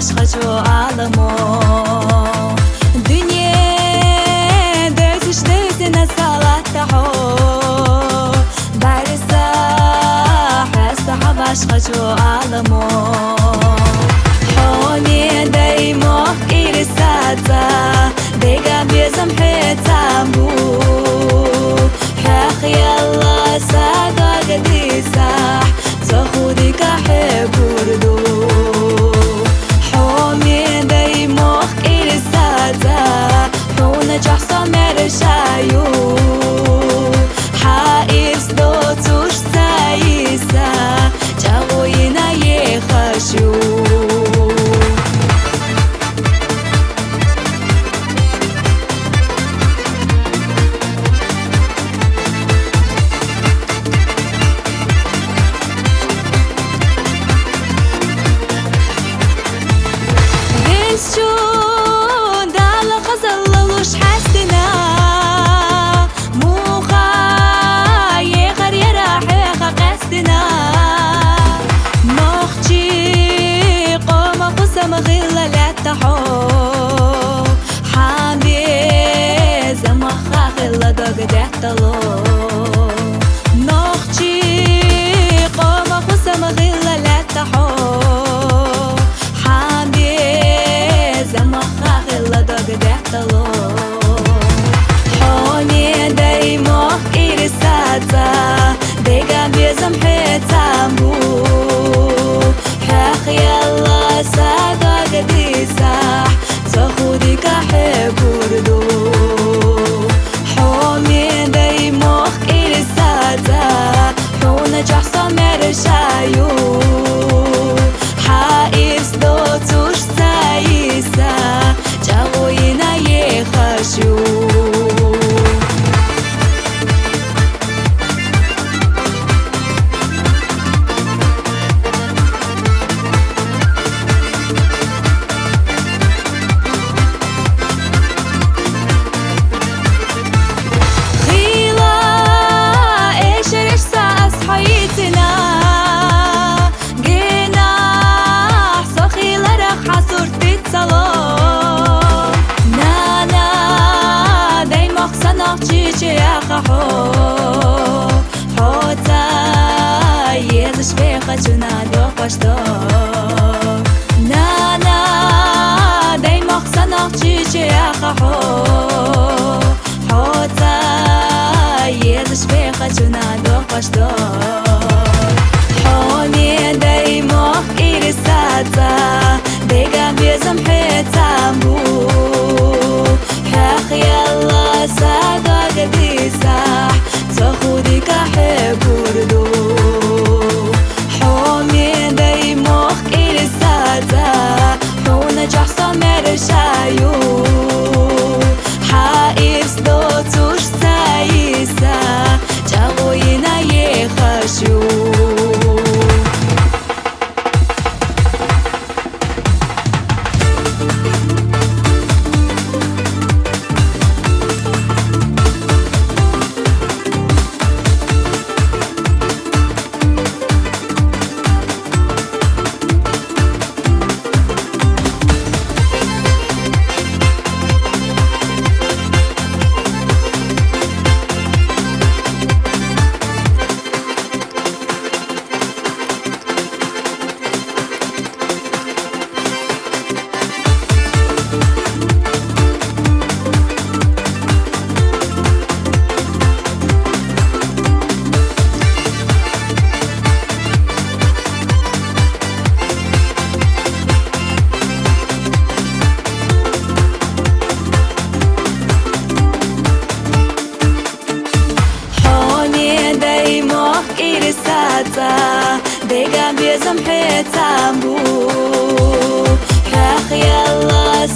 башкача алымы дүние дөзүштүсүнө салаттахо барса хастаха башкача алымы حوني دايموخ إرساتا ديقا بيزم حيتامو حاخ يلا ساقا قديساح تاخودك حبوردو حوني دايموخ إرساتا حونا جحصا مرشايو حائس دوتوش سايسا جاوينا يخشو نخشي قوم خصم غلا لا تحو حامي زمخا غلا دق دحتلو حوني دايموخ إرساتا ديقا بيزم حيتامو حاخ يلا ساقا قديساح تاخودك حبوردو جحصا مرشايو حائس دوتوش سايسا جاوينا يخشو حوتا يزش فيقا جنادو قشتو نانا دايموخ سنوخ جيجي اخحو حوتا يزش فيقا جنادو قشتو حوني دايموخ إرساتا ديقا بيزم حيتامو حاخ يلا ساقا قديساح تاخودك حبوردو حومي دايموخ إرساتا حونا جحصا مرشايو حائس دوتوش سايسا جاوينا يخشو ديقا بيزم حيتامو حاخ يلا